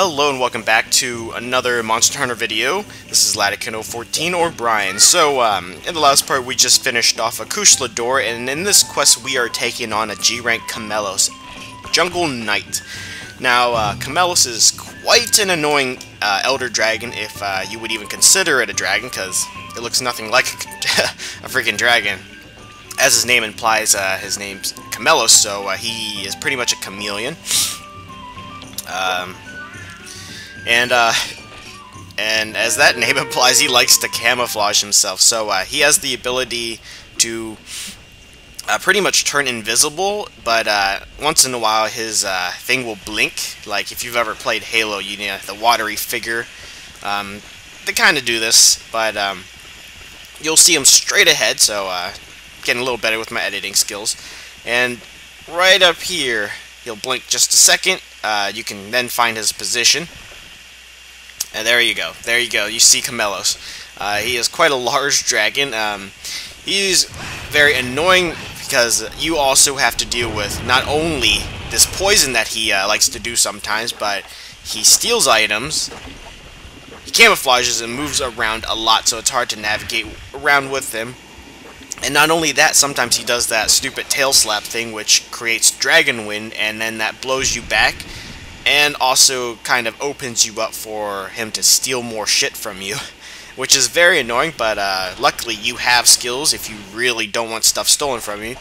Hello and welcome back to another Monster Hunter video. This is Latican014 or Brian. So, in the last part we just finished off a Kushla door, and in this quest we are taking on a G-rank Chameleos, Jungle Knight. Now, Chameleos is quite an annoying Elder Dragon, if you would even consider it a dragon, because it looks nothing like a freaking dragon. As his name implies, his name's Chameleos, so he is pretty much a chameleon. And as that name implies, he likes to camouflage himself. So he has the ability to pretty much turn invisible, but once in a while his thing will blink. Like if you've ever played Halo, you know, the watery figure. They kind of do this, but you'll see him straight ahead. So getting a little better with my editing skills. And right up here, he'll blink just a second. You can then find his position. And there you go. There you go. You see Chameleos. He is quite a large dragon. He's very annoying because you also have to deal with not only this poison that he likes to do sometimes, but he steals items, he camouflages and moves around a lot, so it's hard to navigate around with him. And not only that, sometimes he does that stupid tail slap thing, which creates dragon wind, and then that blows you back, and also kind of opens you up for him to steal more shit from you, which is very annoying, but luckily you have skills. If you really don't want stuff stolen from you,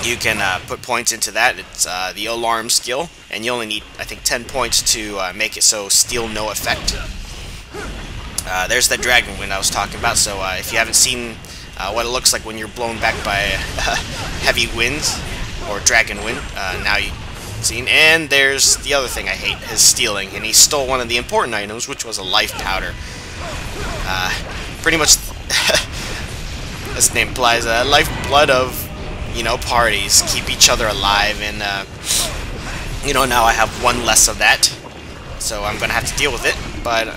you can put points into that. It's the alarm skill, and you only need, I think, 10 points to make it so steal no effect. There's the dragon wind I was talking about, so if you haven't seen what it looks like when you're blown back by heavy winds, or dragon wind, now you seen. And there's the other thing I hate, his stealing, and he stole one of the important items, which was a life powder. Pretty much this name implies lifeblood of, you know, parties, keep each other alive, and you know, now I have one less of that, so I'm gonna have to deal with it. But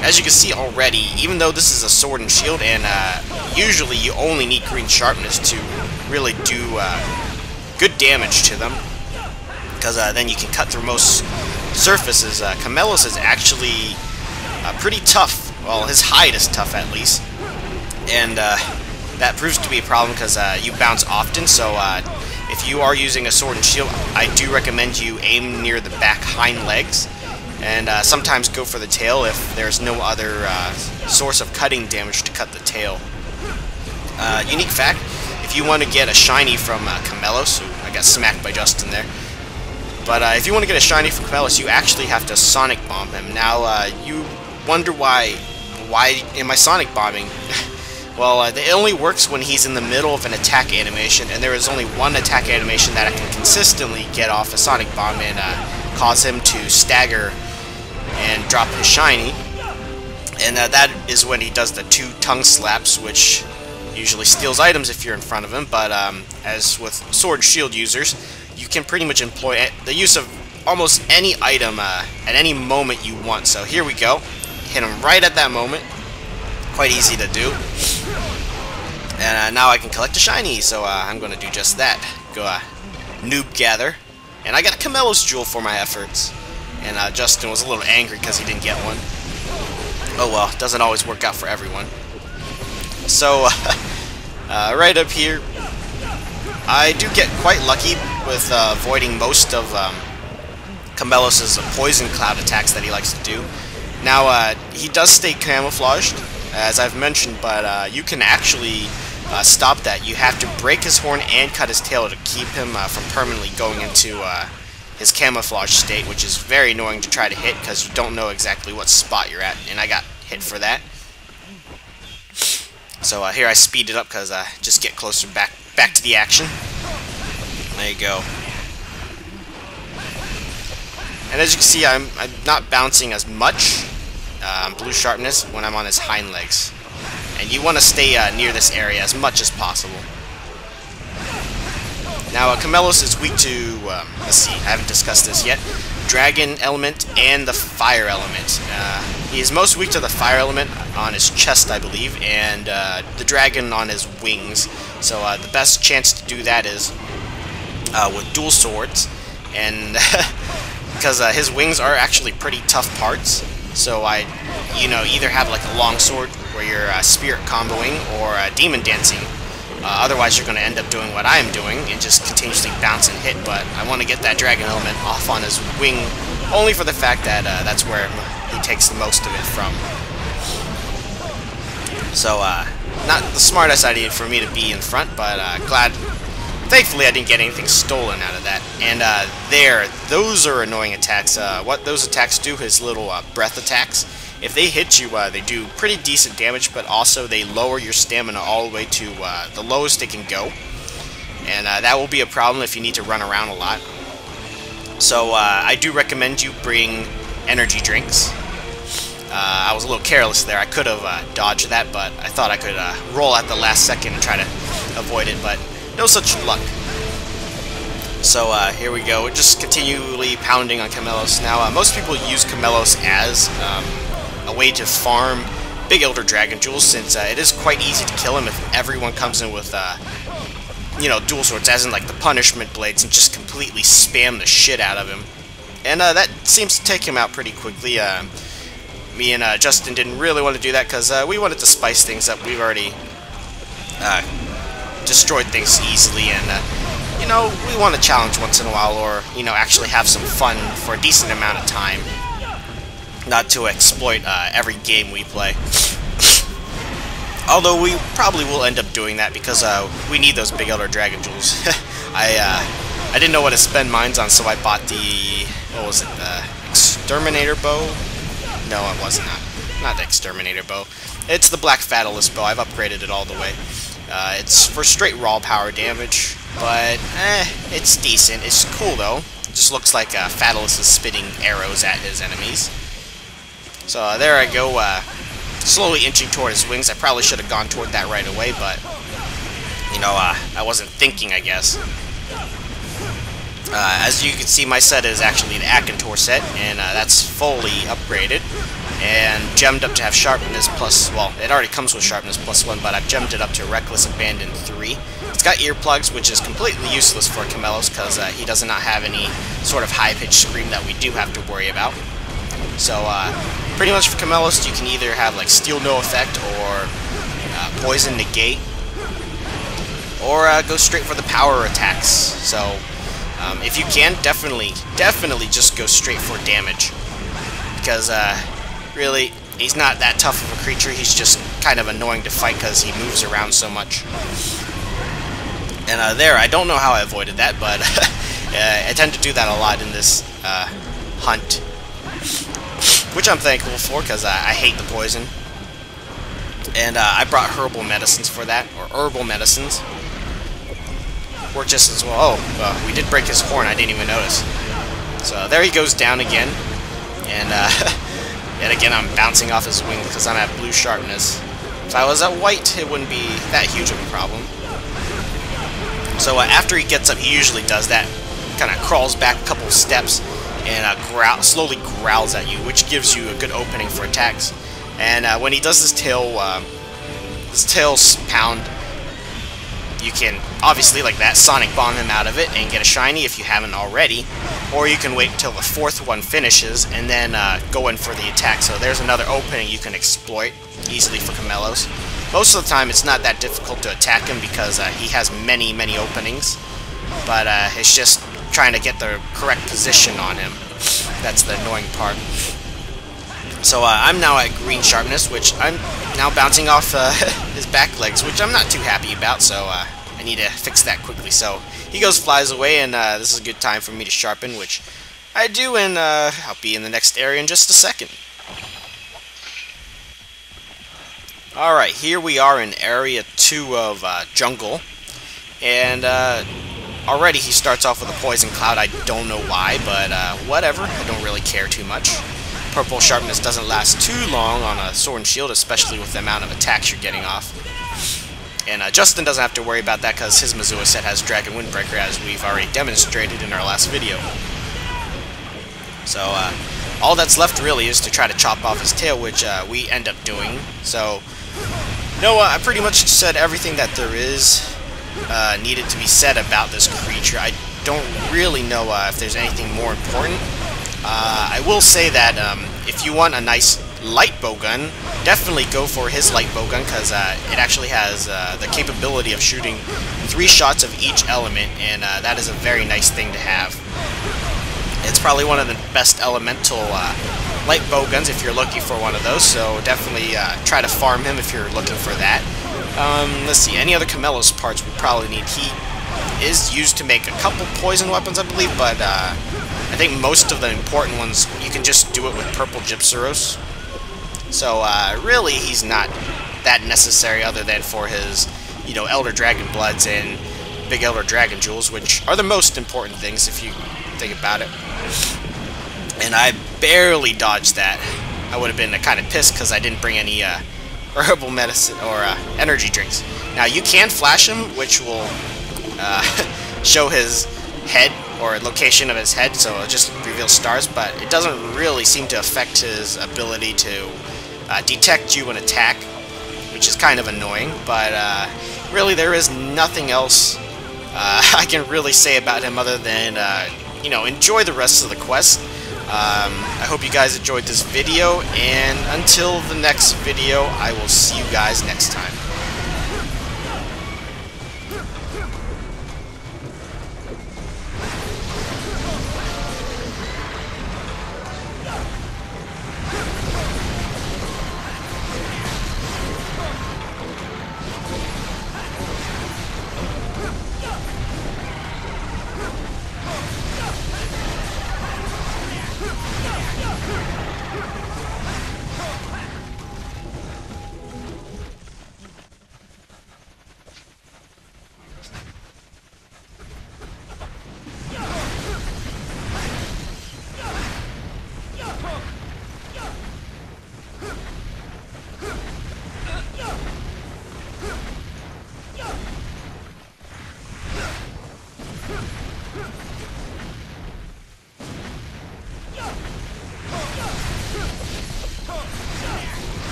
as you can see already, even though this is a sword and shield, and usually you only need green sharpness to really do good damage to them, because then you can cut through most surfaces. Chameleos is actually pretty tough. Well, his hide is tough at least, and that proves to be a problem because you bounce often. So if you are using a sword and shield, I do recommend you aim near the back hind legs, and sometimes go for the tail if there's no other source of cutting damage to cut the tail. Unique fact, if you want to get a shiny from Chameleos, I got smacked by Justin there. But if you want to get a shiny from Chameleos, you actually have to Sonic Bomb him. Now, you wonder why am I Sonic Bombing? Well, it only works when he's in the middle of an attack animation, and there is only one attack animation that I can consistently get off a Sonic Bomb and cause him to stagger and drop his shiny. And that is when he does the 2 tongue slaps, which usually steals items if you're in front of him, but as with sword shield users, you can pretty much employ the use of almost any item at any moment you want. So here we go. Hit him right at that moment. Quite easy to do. And now I can collect a shiny, so I'm going to do just that. Go noob gather. And I got a Chameleos jewel for my efforts. And Justin was a little angry because he didn't get one. Oh well, it doesn't always work out for everyone. So, right up here, I do get quite lucky with avoiding most of Chameleos' poison cloud attacks that he likes to do. Now, he does stay camouflaged, as I've mentioned, but you can actually stop that. You have to break his horn and cut his tail to keep him from permanently going into his camouflage state, which is very annoying to try to hit because you don't know exactly what spot you're at, and I got hit for that. So here I speed it up because just get closer back to the action. There you go. And as you can see, I'm not bouncing as much blue sharpness when I'm on his hind legs. And you want to stay near this area as much as possible. Now, Chameleos is weak to, let's see, I haven't discussed this yet, Dragon element and the Fire element. He is most weak to the Fire element on his chest, I believe, and the Dragon on his wings. So the best chance to do that is with dual swords. And because his wings are actually pretty tough parts. So I, either have like a longsword where you're spirit comboing or demon dancing. Otherwise, you're going to end up doing what I am doing and just continuously bounce and hit. But I want to get that dragon element off on his wing, only for the fact that that's where he takes the most of it from. So, not the smartest idea for me to be in front, but thankfully I didn't get anything stolen out of that. And those are annoying attacks. What those attacks do is little breath attacks. If they hit you, they do pretty decent damage, but also they lower your stamina all the way to the lowest they can go. And that will be a problem if you need to run around a lot. So I do recommend you bring energy drinks. I was a little careless there. I could have dodged that, but I thought I could roll at the last second and try to avoid it, but no such luck. So here we go. We're just continually pounding on Chameleos. Now, most people use Chameleos as a way to farm big Elder Dragon jewels, since it is quite easy to kill him if everyone comes in with, dual swords, as in like the punishment blades, and just completely spam the shit out of him. And that seems to take him out pretty quickly. Me and Justin didn't really want to do that because we wanted to spice things up. We've already destroyed things easily, and we want to challenge once in a while, or actually have some fun for a decent amount of time, not to exploit every game we play. Although we probably will end up doing that because we need those big Elder Dragon jewels. I didn't know what to spend mines on, so I bought the, what was it, the Exterminator bow? No, it was not the Exterminator bow. It's the Black Fatalis bow. I've upgraded it all the way. It's for straight raw power damage, but it's decent. It's cool though. It just looks like Fatalis is spitting arrows at his enemies. So there I go, slowly inching toward his wings. I probably should have gone toward that right away, but I wasn't thinking, I guess. As you can see, my set is actually the Akintor set, and that's fully upgraded and gemmed up to have sharpness plus, well, it already comes with sharpness +1, but I've gemmed it up to reckless abandon 3. It's got earplugs, which is completely useless for Chameleos because he does not have any sort of high-pitched scream that we do have to worry about. So pretty much for Chameleos, you can either have like Steel No Effect or Poison Negate, or go straight for the power attacks. So if you can, definitely just go straight for damage, because really, he's not that tough of a creature. He's just kind of annoying to fight because he moves around so much. And there, I don't know how I avoided that, but I tend to do that a lot in this hunt, which I'm thankful for because I hate the poison. And I brought herbal medicines for that, or herbal medicines. Work just as well. Oh, we did break his horn. I didn't even notice. So there he goes down again, and yet again I'm bouncing off his wing because I'm at blue sharpness. If I was at white, it wouldn't be that huge of a problem. So after he gets up, he usually does that, kind of crawls back a couple of steps and slowly growls at you, which gives you a good opening for attacks. And when he does his tail pound, you can obviously, like that, Sonic Bomb him out of it and get a shiny if you haven't already, or you can wait until the fourth one finishes and then go in for the attack. So there's another opening you can exploit easily for Chameleos. Most of the time it's not that difficult to attack him because he has many openings, but it's just trying to get the correct position on him. That's the annoying part. So I'm now at green sharpness, which I'm now bouncing off his back legs, which I'm not too happy about, so I need to fix that quickly. So he flies away, and this is a good time for me to sharpen, which I do, and I'll be in the next area in just a second. Alright, here we are in Area 2 of Jungle, and already he starts off with a Poison Cloud. I don't know why, but whatever, I don't really care too much. Purple sharpness doesn't last too long on a sword and shield, especially with the amount of attacks you're getting off. And Justin doesn't have to worry about that because his Missoula set has Dragon Windbreaker, as we've already demonstrated in our last video. So all that's left really is to try to chop off his tail, which we end up doing. So no, I pretty much said everything that there is needed to be said about this creature. I don't really know if there's anything more important. I will say that if you want a nice light bowgun, definitely go for his light bowgun, because it actually has the capability of shooting 3 shots of each element, and that is a very nice thing to have. It's probably one of the best elemental light bowguns if you're looking for one of those, so definitely try to farm him if you're looking for that. Let's see, any other Chameleos parts we probably need. He is used to make a couple poison weapons, I believe, but I think most of the important ones, you can just do it with purple Gypsyros. So, really, he's not that necessary other than for his, you know, Elder Dragon Bloods and Big Elder Dragon Jewels, which are the most important things if you think about it. And I barely dodged that. I would have been kind of pissed because I didn't bring any herbal medicine or energy drinks. Now, you can flash him, which will show his head or location of his head, so it'll just reveal stars, but it doesn't really seem to affect his ability to detect you and attack, which is kind of annoying, but really there is nothing else I can really say about him other than, you know, enjoy the rest of the quest. I hope you guys enjoyed this video, and until the next video, I will see you guys next time.